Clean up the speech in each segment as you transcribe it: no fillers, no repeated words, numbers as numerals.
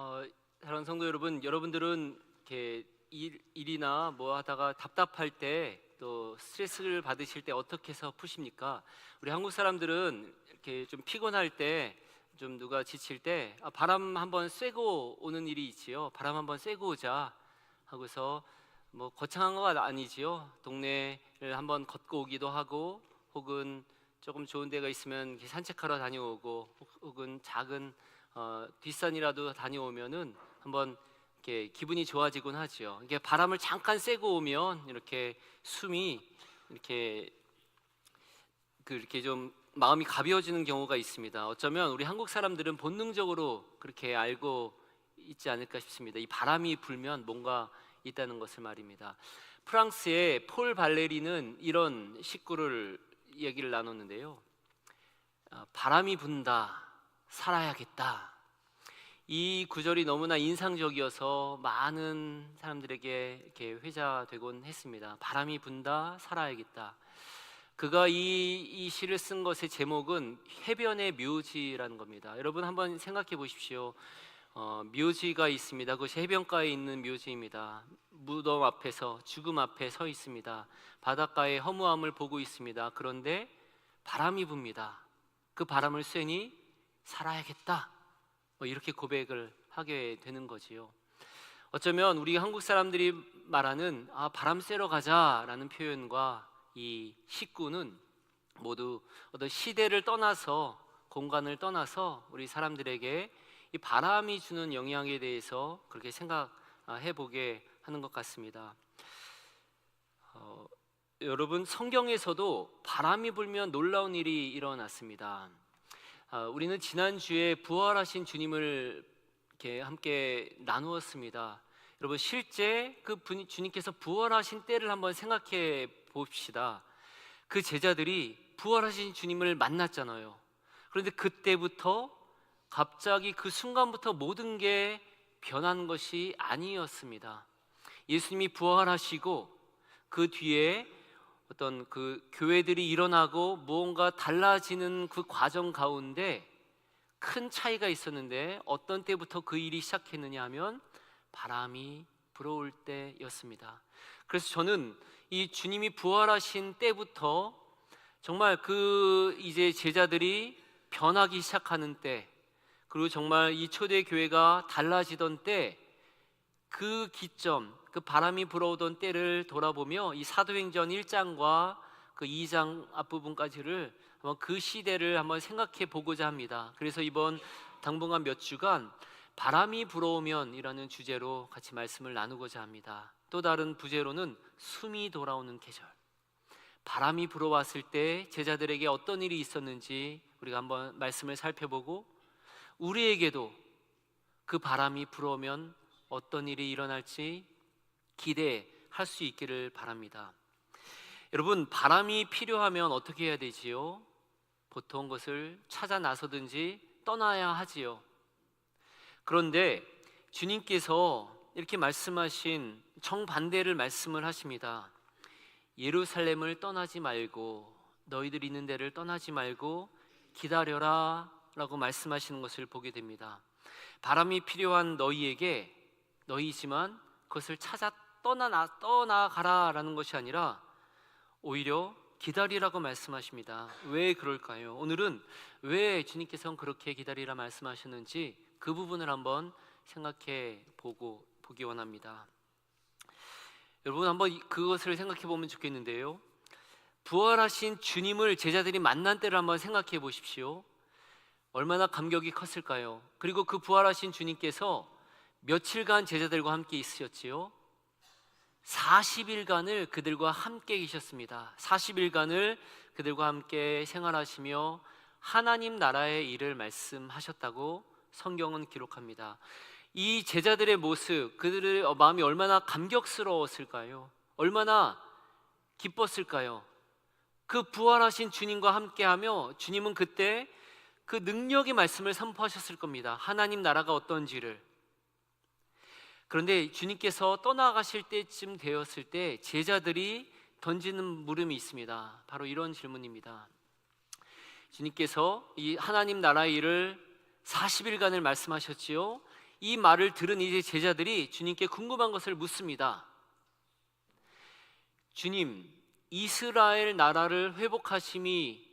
어, 사랑하는 성도 여러분, 여러분들은 이렇게 일이나 뭐 하다가 답답할 때 또 스트레스를 받으실 때 어떻게 해서 푸십니까? 우리 한국 사람들은 이렇게 좀 피곤할 때, 좀 누가 지칠 때 바람 한번 쐬고 오는 일이 있지요. 바람 한번 쐬고 오자 하고서 뭐 거창한 건 아니지요. 동네를 한번 걷고 오기도 하고, 혹은 조금 좋은 데가 있으면 이렇게 산책하러 다녀오고, 혹은 작은 뒷산이라도 다녀오면은 한번 이렇게 기분이 좋아지곤 하지요. 이게 바람을 잠깐 쐬고 오면 이렇게 숨이 이렇게 이렇게 좀 마음이 가벼워지는 경우가 있습니다. 어쩌면 우리 한국 사람들은 본능적으로 그렇게 알고 있지 않을까 싶습니다. 이 바람이 불면 뭔가 있다는 것을 말입니다. 프랑스의 폴 발레리는 이런 식구를 얘기를 나눴는데요. 바람이 분다, 살아야겠다. 이 구절이 너무나 인상적이어서 많은 사람들에게 이렇게 회자되곤 했습니다. 바람이 분다, 살아야겠다. 그가 이 시를 쓴 것의 제목은 해변의 묘지라는 겁니다. 여러분 한번 생각해 보십시오. 묘지가 있습니다. 그것이 해변가에 있는 묘지입니다. 무덤 앞에서, 죽음 앞에 서 있습니다. 바닷가의 허무함을 보고 있습니다. 그런데 바람이 붑니다. 그 바람을 쐬니 살아야겠다, 이렇게 고백을 하게 되는 거지요. 어쩌면 우리 한국 사람들이 말하는 바람 쐬러 가자라는 표현과 이 식구는 모두 어떤 시대를 떠나서, 공간을 떠나서 우리 사람들에게 이 바람이 주는 영향에 대해서 그렇게 생각해 보게 하는 것 같습니다. 여러분, 성경에서도 바람이 불면 놀라운 일이 일어났습니다. 우리는 지난주에 부활하신 주님을 이렇게 함께 나누었습니다. 여러분, 실제 주님께서 부활하신 때를 한번 생각해 봅시다. 그 제자들이 부활하신 주님을 만났잖아요. 그런데 그때부터 갑자기 그 순간부터 모든 게 변한 것이 아니었습니다. 예수님이 부활하시고 그 뒤에 어떤 그 교회들이 일어나고 무언가 달라지는 그 과정 가운데 큰 차이가 있었는데, 어떤 때부터 그 일이 시작했느냐 하면 바람이 불어올 때였습니다. 그래서 저는 이 주님이 부활하신 때부터 정말 이제 제자들이 변하기 시작하는 때, 그리고 정말 이 초대교회가 달라지던 때, 그 기점, 그 바람이 불어오던 때를 돌아보며 이 사도행전 1장과 그 2장 앞부분까지를 한번 그 시대를 한번 생각해 보고자 합니다. 그래서 이번 당분간 몇 주간 바람이 불어오면 이라는 주제로 같이 말씀을 나누고자 합니다. 또 다른 부제로는 숨이 돌아오는 계절, 바람이 불어왔을 때 제자들에게 어떤 일이 있었는지 우리가 한번 말씀을 살펴보고, 우리에게도 그 바람이 불어오면 어떤 일이 일어날지 기대할 수 있기를 바랍니다. 여러분, 바람이 필요하면 어떻게 해야 되지요? 보통 것을 찾아 나서든지 떠나야 하지요. 그런데 주님께서 이렇게 말씀하신 정반대를 말씀을 하십니다. 예루살렘을 떠나지 말고, 너희들 있는 데를 떠나지 말고 기다려라 라고 말씀하시는 것을 보게 됩니다. 바람이 필요한 너희지만 그것을 찾아 떠나가라라는 것이 아니라 오히려 기다리라고 말씀하십니다. 왜 그럴까요? 오늘은 왜 주님께서는 그렇게 기다리라 말씀하셨는지 그 부분을 한번 생각해 보기 원합니다. 여러분, 한번 그것을 생각해 보면 좋겠는데요. 부활하신 주님을 제자들이 만난 때를 한번 생각해 보십시오. 얼마나 감격이 컸을까요? 그리고 그 부활하신 주님께서 며칠간 제자들과 함께 있으셨지요? 40일간을 그들과 함께 계셨습니다. 40일간을 그들과 함께 생활하시며 하나님 나라의 일을 말씀하셨다고 성경은 기록합니다. 이 제자들의 모습, 그들의 마음이 얼마나 감격스러웠을까요? 얼마나 기뻤을까요? 그 부활하신 주님과 함께하며 주님은 그때 그 능력의 말씀을 선포하셨을 겁니다. 하나님 나라가 어떤지를. 그런데 주님께서 떠나가실 때쯤 되었을 때 제자들이 던지는 물음이 있습니다. 바로 이런 질문입니다. 주님께서 이 하나님 나라의 일을 40일간을 말씀하셨지요. 이 말을 들은 이제 제자들이 주님께 궁금한 것을 묻습니다. 주님, 이스라엘 나라를 회복하심이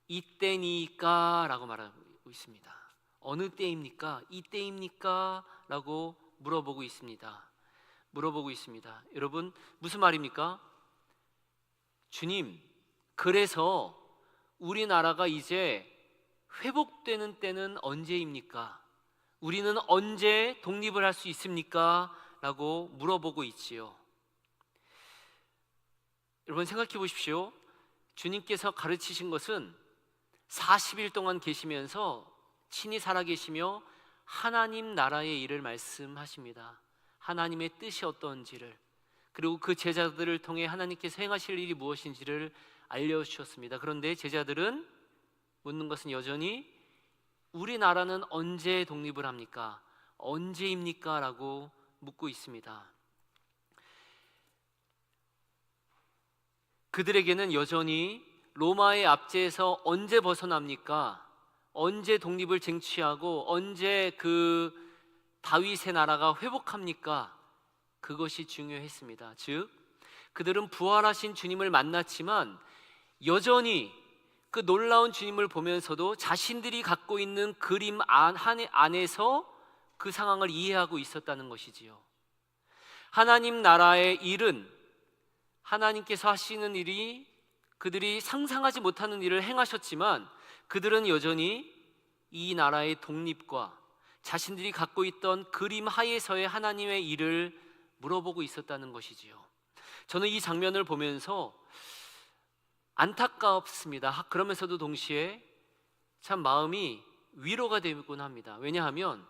이때니까? 라고 말하고 있습니다. 어느 때입니까? 이때입니까? 라고 물어보고 있습니다. 여러분, 무슨 말입니까? 주님, 그래서 우리나라가 이제 회복되는 때는 언제입니까? 우리는 언제 독립을 할 수 있습니까? 라고 물어보고 있지요. 여러분, 생각해 보십시오. 주님께서 가르치신 것은 40일 동안 계시면서 친히 살아계시며 하나님 나라의 일을 말씀하십니다. 하나님의 뜻이 어떤지를, 그리고 그 제자들을 통해 하나님께서 행하실 일이 무엇인지를 알려주셨습니다. 그런데 제자들은 묻는 것은 여전히 우리나라는 언제 독립을 합니까? 언제입니까? 라고 묻고 있습니다. 그들에게는 여전히 로마의 압제에서 언제 벗어납니까? 언제 독립을 쟁취하고 언제 그 다윗의 나라가 회복합니까? 그것이 중요했습니다. 즉, 그들은 부활하신 주님을 만났지만 여전히 그 놀라운 주님을 보면서도 자신들이 갖고 있는 그림 안에서 그 상황을 이해하고 있었다는 것이지요. 하나님 나라의 일은, 하나님께서 하시는 일이 그들이 상상하지 못하는 일을 행하셨지만 그들은 여전히 이 나라의 독립과 자신들이 갖고 있던 그림 하에서의 하나님의 일을 물어보고 있었다는 것이지요. 저는 이 장면을 보면서 안타깝습니다. 그러면서도 동시에 참 마음이 위로가 되곤 합니다. 왜냐하면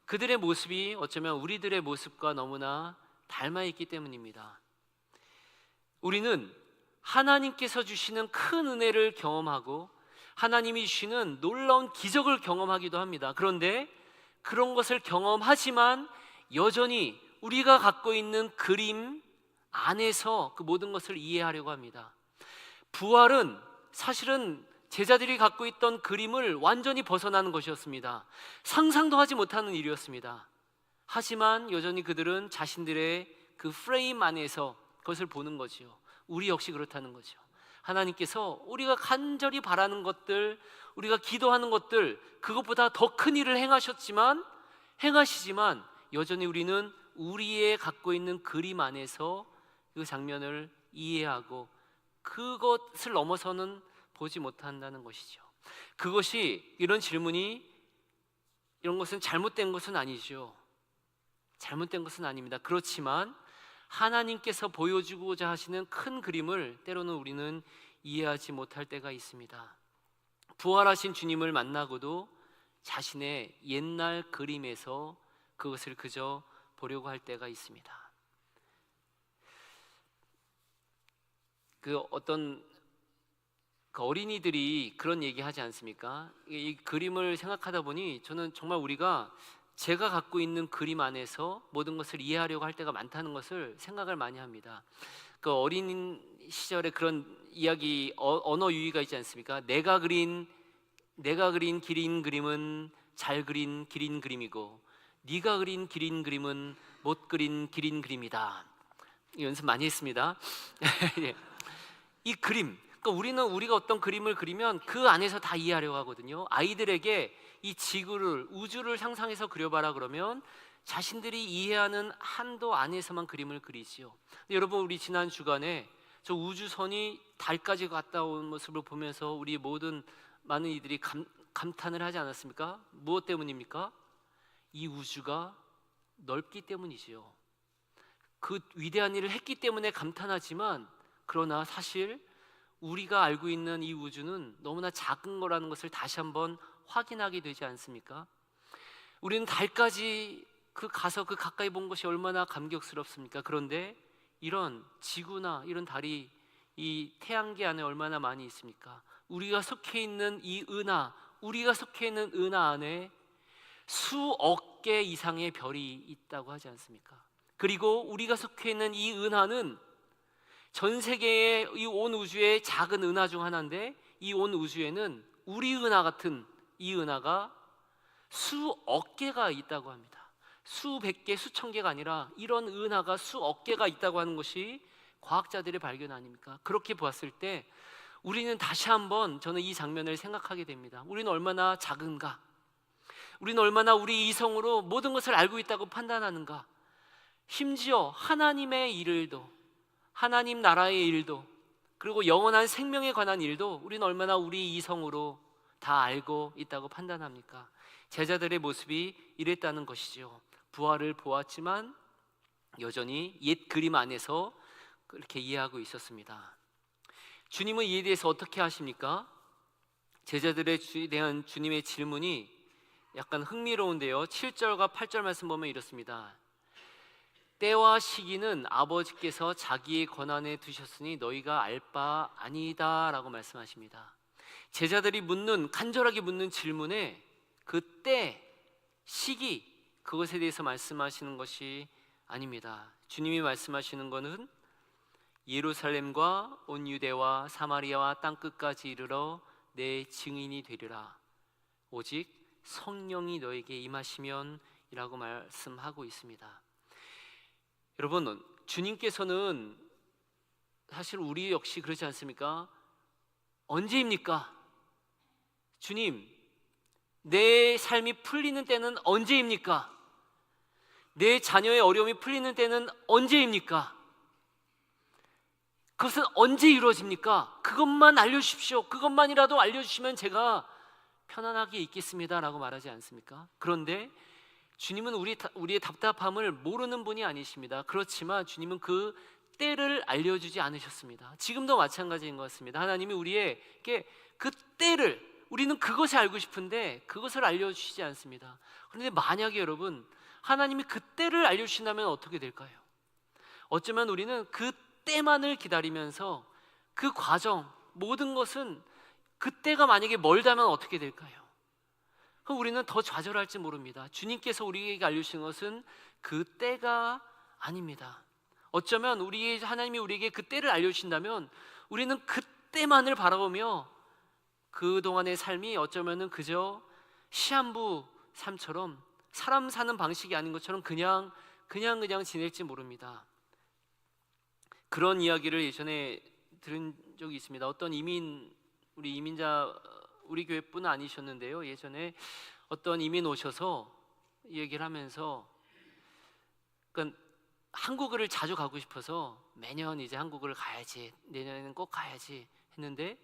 그들의 모습이 어쩌면 우리들의 모습과 너무나 닮아 있기 때문입니다. 우리는 하나님께서 주시는 큰 은혜를 경험하고 하나님이 주시는 놀라운 기적을 경험하기도 합니다. 그런데 그런 것을 경험하지만 여전히 우리가 갖고 있는 그림 안에서 그 모든 것을 이해하려고 합니다. 부활은 사실은 제자들이 갖고 있던 그림을 완전히 벗어나는 것이었습니다. 상상도 하지 못하는 일이었습니다. 하지만 여전히 그들은 자신들의 그 프레임 안에서 그것을 보는 거지요. 우리 역시 그렇다는 거죠. 하나님께서 우리가 간절히 바라는 것들, 우리가 기도하는 것들, 그것보다 더 큰 일을 행하시지만 여전히 우리는 우리의 갖고 있는 그림 안에서 그 장면을 이해하고 그것을 넘어서는 보지 못한다는 것이죠. 그것이, 이런 질문이, 이런 것은 잘못된 것은 아니죠. 잘못된 것은 아닙니다. 그렇지만 하나님께서 보여주고자 하시는 큰 그림을 때로는 우리는 이해하지 못할 때가 있습니다. 부활하신 주님을 만나고도 자신의 옛날 그림에서 그것을 그저 보려고 할 때가 있습니다. 어떤 어린이들이 그런 얘기 하지 않습니까? 이 그림을 생각하다 보니 저는 정말 우리가 제가 갖고 있는 그림 안에서 모든 것을 이해하려고 할 때가 많다는 것을 생각을 많이 합니다. 그 어린 시절에 그런 이야기, 언어 유희가 있지 않습니까? 내가 그린 기린 그림은 잘 그린 기린 그림이고 네가 그린 기린 그림은 못 그린 기린 그림이다. 연습 많이 했습니다. 예. 이 그림, 그러니까 우리가 어떤 그림을 그리면 그 안에서 다 이해하려고 하거든요. 아이들에게 이 지구를, 우주를 상상해서 그려봐라 그러면 자신들이 이해하는 한도 안에서만 그림을 그리지요. 여러분, 우리 지난 주간에 저 우주선이 달까지 갔다 온 모습을 보면서 우리 많은 이들이 감탄을 하지 않았습니까? 무엇 때문입니까? 이 우주가 넓기 때문이지요. 그 위대한 일을 했기 때문에 감탄하지만, 그러나 사실 우리가 알고 있는 이 우주는 너무나 작은 거라는 것을 다시 한번 확인하게 되지 않습니까? 우리는 달까지 가서 가까이 본 것이 얼마나 감격스럽습니까? 그런데 이런 지구나 이런 달이 이 태양계 안에 얼마나 많이 있습니까? 우리가 속해 있는 은하 안에 수억 개 이상의 별이 있다고 하지 않습니까? 그리고 우리가 속해 있는 이 은하는 전 세계의 이 온 우주의 작은 은하 중 하나인데, 이 온 우주에는 우리 은하 같은 이 은하가 수억 개가 있다고 합니다. 수백 개, 수천 개가 아니라 이런 은하가 수억 개가 있다고 하는 것이 과학자들의 발견 아닙니까? 그렇게 보았을 때 우리는 다시 한번 저는 이 장면을 생각하게 됩니다. 우리는 얼마나 작은가? 우리는 얼마나 우리 이성으로 모든 것을 알고 있다고 판단하는가? 심지어 하나님의 일도, 하나님 나라의 일도, 그리고 영원한 생명에 관한 일도 우리는 얼마나 우리 이성으로 다 알고 있다고 판단합니까? 제자들의 모습이 이랬다는 것이죠. 부활을 보았지만 여전히 옛 그림 안에서 그렇게 이해하고 있었습니다. 주님은 이에 대해서 어떻게 하십니까? 제자들에 대한 주님의 질문이 약간 흥미로운데요. 7절과 8절 말씀 보면 이렇습니다. 때와 시기는 아버지께서 자기의 권한에 두셨으니 너희가 알 바 아니다 라고 말씀하십니다. 제자들이 간절하게 묻는 질문에 그 때, 시기, 그것에 대해서 말씀하시는 것이 아닙니다. 주님이 말씀하시는 것은 예루살렘과 온 유대와 사마리아와 땅끝까지 이르러 내 증인이 되리라. 오직 성령이 너에게 임하시면 이라고 말씀하고 있습니다. 여러분, 주님께서는 사실 우리 역시 그렇지 않습니까? 언제입니까? 주님, 내 삶이 풀리는 때는 언제입니까? 내 자녀의 어려움이 풀리는 때는 언제입니까? 그것은 언제 이루어집니까? 그것만 알려주십시오. 그것만이라도 알려주시면 제가 편안하게 있겠습니다 라고 말하지 않습니까? 그런데 주님은 우리의 답답함을 모르는 분이 아니십니다. 그렇지만 주님은 그 때를 알려주지 않으셨습니다. 지금도 마찬가지인 것 같습니다. 하나님이 우리에게 그 때를, 우리는 그것이 알고 싶은데 그것을 알려주시지 않습니다. 그런데 만약에 여러분, 하나님이 그 때를 알려주신다면 어떻게 될까요? 어쩌면 우리는 그 때만을 기다리면서 그 과정, 모든 것은 그 때가 만약에 멀다면 어떻게 될까요? 그럼 우리는 더 좌절할지 모릅니다. 주님께서 우리에게 알려주신 것은 그 때가 아닙니다. 어쩌면 하나님이 우리에게 그 때를 알려주신다면 우리는 그 때만을 바라보며 그동안의 삶이 어쩌면 그저 시한부 삶처럼, 사람 사는 방식이 아닌 것처럼 그냥 지낼지 모릅니다. 그런 이야기를 예전에 들은 적이 있습니다. 어떤 우리 교회뿐 아니셨는데요. 예전에 어떤 이민 오셔서 얘기를 하면서, 그러니까 한국을 자주 가고 싶어서 매년 이제 한국을 가야지, 내년에는 꼭 가야지 했는데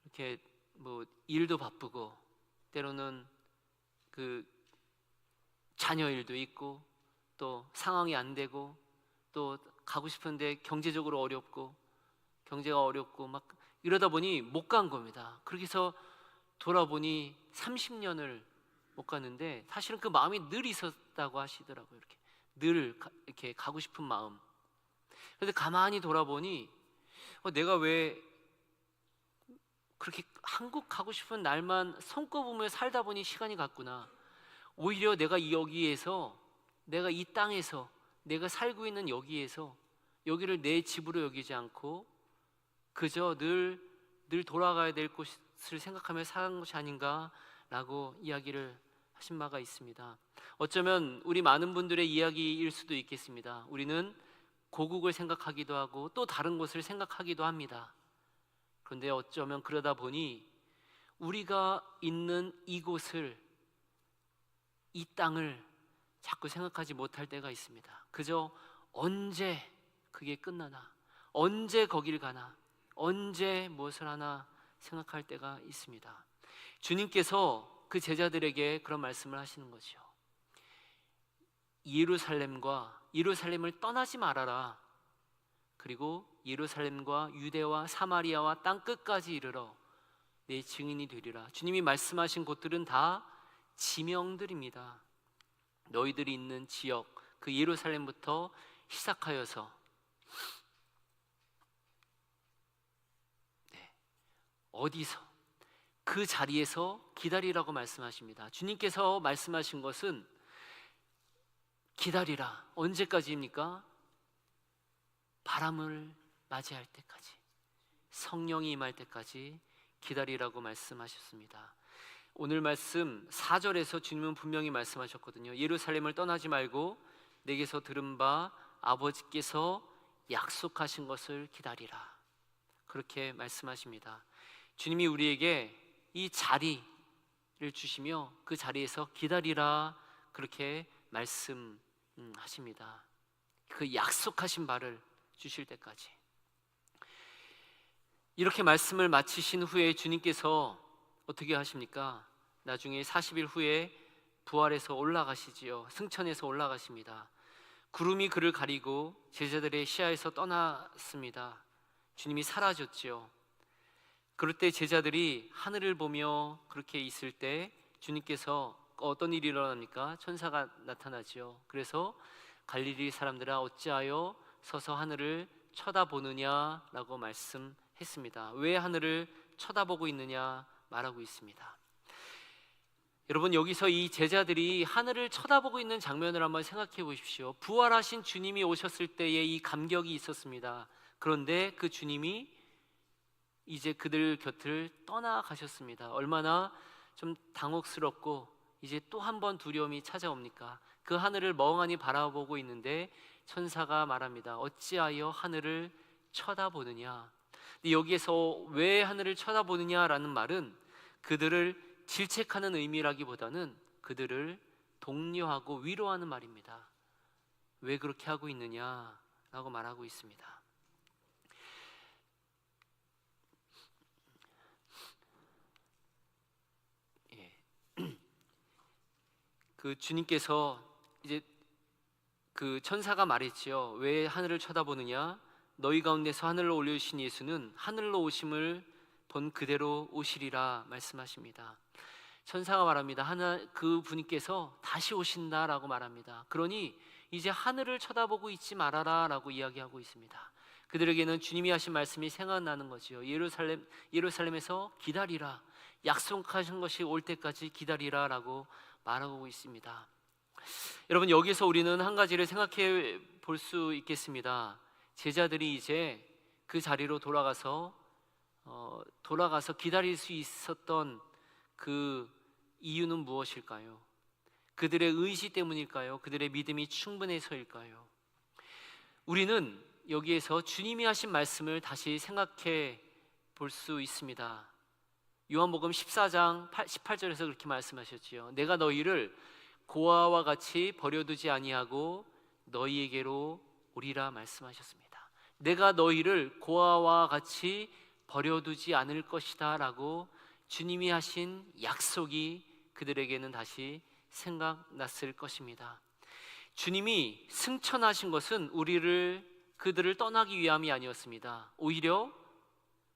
이렇게 뭐 일도 바쁘고 때로는 그 자녀 일도 있고 또 상황이 안 되고 또 가고 싶은데 경제가 어렵고 막 이러다 보니 못 간 겁니다. 그렇게 해서 돌아보니 30년을 못 갔는데 사실은 그 마음이 늘 있었다고 하시더라고요. 이렇게 가고 싶은 마음. 그런데 가만히 돌아보니 내가 왜 그렇게 한국 가고 싶은 날만 손꼽으며 살다 보니 시간이 갔구나. 오히려 내가 내가 이 땅에서, 내가 살고 있는 여기를 내 집으로 여기지 않고 그저 늘 돌아가야 될 곳을 생각하며 사는 것이 아닌가라고 이야기를 하신 바가 있습니다. 어쩌면 우리 많은 분들의 이야기일 수도 있겠습니다. 우리는 고국을 생각하기도 하고 또 다른 곳을 생각하기도 합니다. 그런데 어쩌면 그러다 보니 우리가 있는 이곳을, 이 땅을 자꾸 생각하지 못할 때가 있습니다. 그저 언제 그게 끝나나, 언제 거길 가나, 언제 무엇을 하나 생각할 때가 있습니다. 주님께서 그 제자들에게 그런 말씀을 하시는 거죠. 예루살렘을 떠나지 말아라. 그리고 예루살렘과 유대와 사마리아와 땅끝까지 이르러 내 증인이 되리라. 주님이 말씀하신 곳들은 다 지명들입니다. 너희들이 있는 지역, 그 예루살렘부터 시작하여서 어디서, 그 자리에서 기다리라고 말씀하십니다. 주님께서 말씀하신 것은 기다리라. 언제까지입니까? 바람을 맞이할 때까지, 성령이 임할 때까지 기다리라고 말씀하셨습니다. 오늘 말씀 4절에서 주님은 분명히 말씀하셨거든요. 예루살렘을 떠나지 말고 내게서 들은 바 아버지께서 약속하신 것을 기다리라. 그렇게 말씀하십니다. 주님이 우리에게 이 자리를 주시며 그 자리에서 기다리라 그렇게 말씀하십니다. 그 약속하신 바를 주실 때까지. 이렇게 말씀을 마치신 후에 주님께서 어떻게 하십니까? 나중에 40일 후에 부활해서 올라가시지요. 승천해서 올라가십니다. 구름이 그를 가리고 제자들의 시야에서 떠났습니다. 주님이 사라졌지요. 그럴 때 제자들이 하늘을 보며 그렇게 있을 때 주님께서 어떤 일이 일어납니까? 천사가 나타나지요. 그래서 갈릴리 사람들아 어찌하여 서서 하늘을 쳐다보느냐라고 말씀했습니다. 왜 하늘을 쳐다보고 있느냐 말하고 있습니다. 여러분, 여기서 이 제자들이 하늘을 쳐다보고 있는 장면을 한번 생각해 보십시오. 부활하신 주님이 오셨을 때에 이 감격이 있었습니다. 그런데 그 주님이 이제 그들 곁을 떠나가셨습니다. 얼마나 좀 당혹스럽고 이제 또 한 번 두려움이 찾아옵니까? 그 하늘을 멍하니 바라보고 있는데 천사가 말합니다. 어찌하여 하늘을 쳐다보느냐. 근데 여기에서 왜 하늘을 쳐다보느냐라는 말은 그들을 질책하는 의미라기보다는 그들을 독려하고 위로하는 말입니다. 왜 그렇게 하고 있느냐라고 말하고 있습니다. 그 주님께서 이제 그 천사가 말했지요. 왜 하늘을 쳐다보느냐? 너희 가운데서 하늘로 올려주신 예수는 하늘로 오심을 본 그대로 오시리라 말씀하십니다. 천사가 말합니다. 그 분께서 다시 오신다라고 말합니다. 그러니 이제 하늘을 쳐다보고 있지 말아라라고 이야기하고 있습니다. 그들에게는 주님이 하신 말씀이 생각나는 거지요. 예루살렘에서 기다리라. 약속하신 것이 올 때까지 기다리라라고 말하고 있습니다. 여러분, 여기서 우리는 한 가지를 생각해 볼 수 있겠습니다. 제자들이 이제 그 자리로 돌아가서 기다릴 수 있었던 그 이유는 무엇일까요? 그들의 의지 때문일까요? 그들의 믿음이 충분해서일까요? 우리는 여기에서 주님이 하신 말씀을 다시 생각해 볼 수 있습니다. 요한복음 14장 18절에서 그렇게 말씀하셨지요. 내가 너희를 고아와 같이 버려두지 아니하고 너희에게로 오리라 말씀하셨습니다. 내가 너희를 고아와 같이 버려두지 않을 것이다 라고 주님이 하신 약속이 그들에게는 다시 생각났을 것입니다. 주님이 승천하신 것은 그들을 떠나기 위함이 아니었습니다. 오히려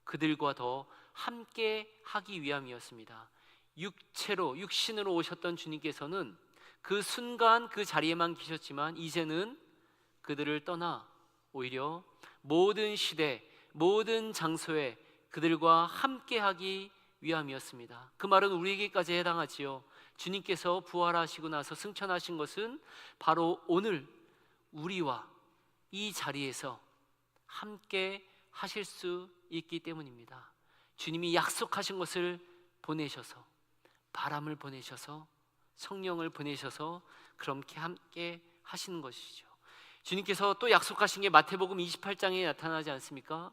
그들과 더 함께 하기 위함이었습니다. 육신으로 오셨던 주님께서는 그 순간 그 자리에만 계셨지만 이제는 그들을 떠나 오히려 모든 시대, 모든 장소에 그들과 함께 하기 위함이었습니다. 그 말은 우리에게까지 해당하지요. 주님께서 부활하시고 나서 승천하신 것은 바로 오늘 우리와 이 자리에서 함께 하실 수 있기 때문입니다. 주님이 약속하신 것을 보내셔서, 바람을 보내셔서, 성령을 보내셔서 그렇게 함께 하시는 것이죠. 주님께서 또 약속하신 게 마태복음 28장에 나타나지 않습니까?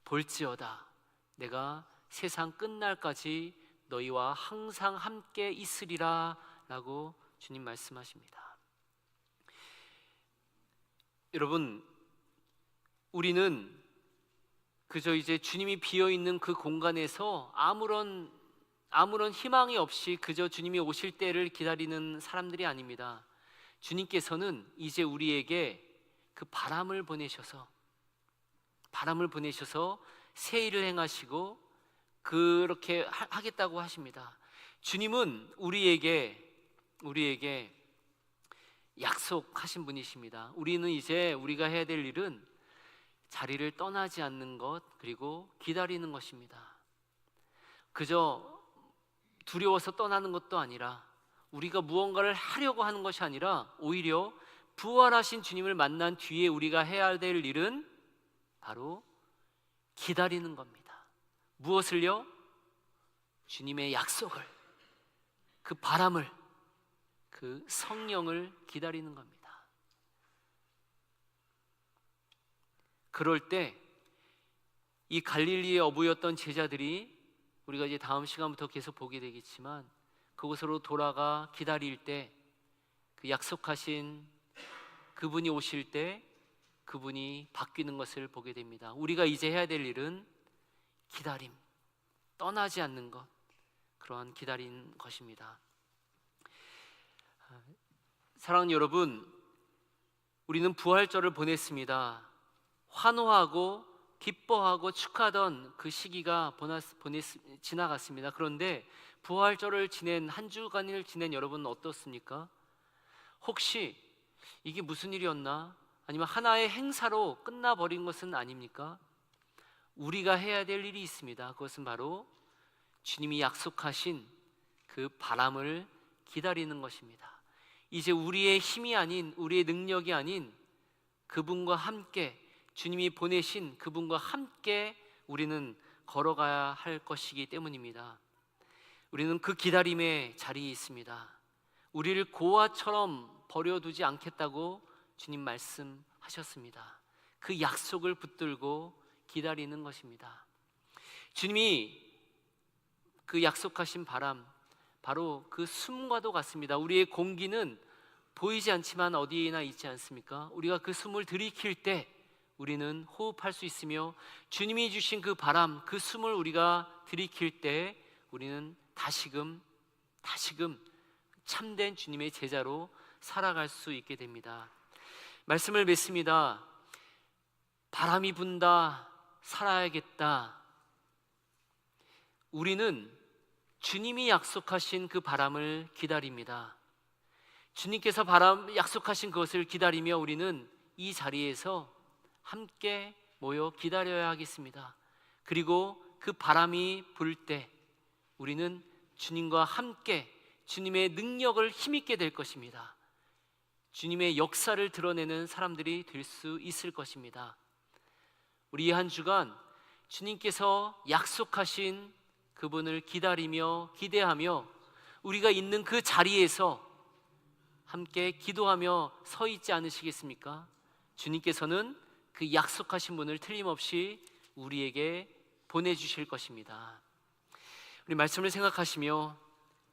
볼지어다 내가 세상 끝날까지 너희와 항상 함께 있으리라 라고 주님 말씀하십니다. 여러분, 우리는 그저 이제 주님이 비어있는 그 공간에서 아무런 희망이 없이 그저 주님이 오실 때를 기다리는 사람들이 아닙니다. 주님께서는 이제 우리에게 그 바람을 보내셔서 새 일을 행하시고 그렇게 하겠다고 하십니다. 주님은 우리에게 약속하신 분이십니다. 우리는 이제 우리가 해야 될 일은 자리를 떠나지 않는 것, 그리고 기다리는 것입니다. 그저 두려워서 떠나는 것도 아니라 우리가 무언가를 하려고 하는 것이 아니라 오히려 부활하신 주님을 만난 뒤에 우리가 해야 될 일은 바로 기다리는 겁니다. 무엇을요? 주님의 약속을, 그 바람을, 그 성령을 기다리는 겁니다. 그럴 때 이 갈릴리의 어부였던 제자들이, 우리가 이제 다음 시간부터 계속 보게 되겠지만, 그곳으로 돌아가 기다릴 때, 그 약속하신 그분이 오실 때 그분이 바뀌는 것을 보게 됩니다. 우리가 이제 해야 될 일은 기다림, 떠나지 않는 것, 그러한 기다리는 것입니다. 사랑하는 여러분, 우리는 부활절을 보냈습니다. 환호하고 기뻐하고 축하하던 그 시기가 지나갔습니다. 그런데 부활절을 지낸 한 주간을 지낸 여러분은 어떻습니까? 혹시 이게 무슨 일이었나? 아니면 하나의 행사로 끝나버린 것은 아닙니까? 우리가 해야 될 일이 있습니다. 그것은 바로 주님이 약속하신 그 바람을 기다리는 것입니다. 이제 우리의 힘이 아닌, 우리의 능력이 아닌 그분과 함께, 주님이 보내신 그분과 함께 우리는 걸어가야 할 것이기 때문입니다. 우리는 그 기다림의 자리에 있습니다. 우리를 고아처럼 버려두지 않겠다고 주님 말씀하셨습니다. 그 약속을 붙들고 기다리는 것입니다. 주님이 그 약속하신 바람, 바로 그 숨과도 같습니다. 우리의 공기는 보이지 않지만 어디에나 있지 않습니까? 우리가 그 숨을 들이킬 때 우리는 호흡할 수 있으며, 주님이 주신 그 바람, 그 숨을 우리가 들이킬 때 우리는 다시금 참된 주님의 제자로 살아갈 수 있게 됩니다. 말씀을 맺습니다. 바람이 분다, 살아야겠다. 우리는 주님이 약속하신 그 바람을 기다립니다. 주님께서 약속하신 그것을 기다리며 우리는 이 자리에서 함께 모여 기다려야 하겠습니다. 그리고 그 바람이 불 때 우리는 주님과 함께 주님의 능력을 힘있게 될 것입니다. 주님의 역사를 드러내는 사람들이 될 수 있을 것입니다. 우리 한 주간 주님께서 약속하신 그분을 기다리며 기대하며 우리가 있는 그 자리에서 함께 기도하며 서 있지 않으시겠습니까? 주님께서는 그 약속하신 분을 틀림없이 우리에게 보내주실 것입니다. 우리 말씀을 생각하시며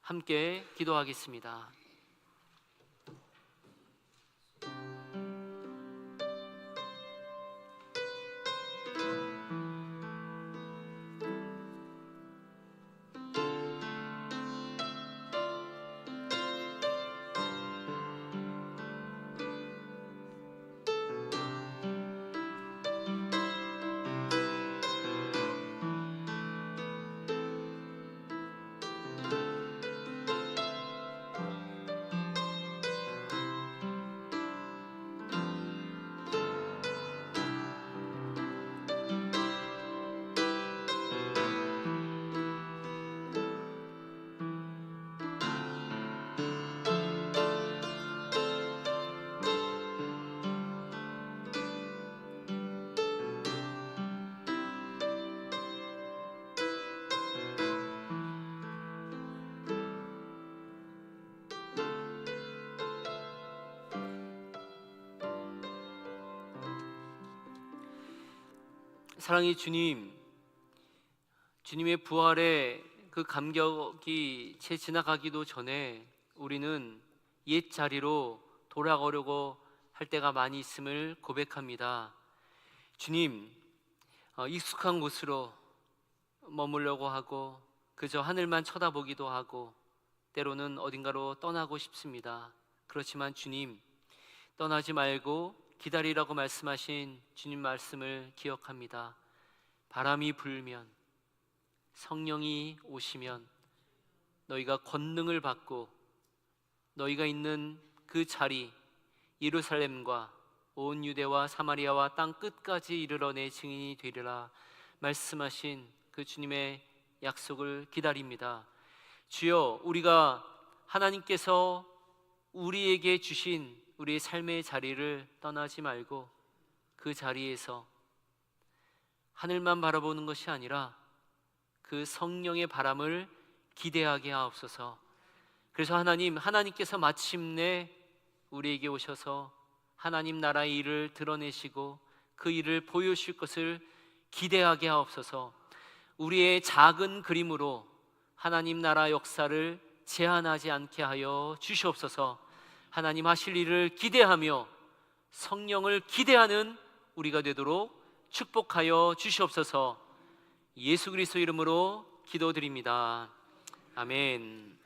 함께 기도하겠습니다. 사랑의 주님, 주님의 부활의 그 감격이 채 지나가기도 전에 우리는 옛 자리로 돌아가려고 할 때가 많이 있음을 고백합니다. 주님, 익숙한 곳으로 머물려고 하고 그저 하늘만 쳐다보기도 하고 때로는 어딘가로 떠나고 싶습니다. 그렇지만 주님, 떠나지 말고 기다리라고 말씀하신 주님 말씀을 기억합니다. 바람이 불면, 성령이 오시면 너희가 권능을 받고 너희가 있는 그 자리 예루살렘과 온 유대와 사마리아와 땅 끝까지 이르러 내 증인이 되리라 말씀하신 그 주님의 약속을 기다립니다. 주여, 우리가 하나님께서 우리에게 주신 우리의 삶의 자리를 떠나지 말고 그 자리에서 하늘만 바라보는 것이 아니라 그 성령의 바람을 기대하게 하옵소서. 그래서 하나님께서 마침내 우리에게 오셔서 하나님 나라의 일을 드러내시고 그 일을 보여주실 것을 기대하게 하옵소서. 우리의 작은 그림으로 하나님 나라 역사를 제한하지 않게 하여 주시옵소서. 하나님 하실 일을 기대하며 성령을 기대하는 우리가 되도록 축복하여 주시옵소서. 예수 그리스도 이름으로 기도드립니다. 아멘.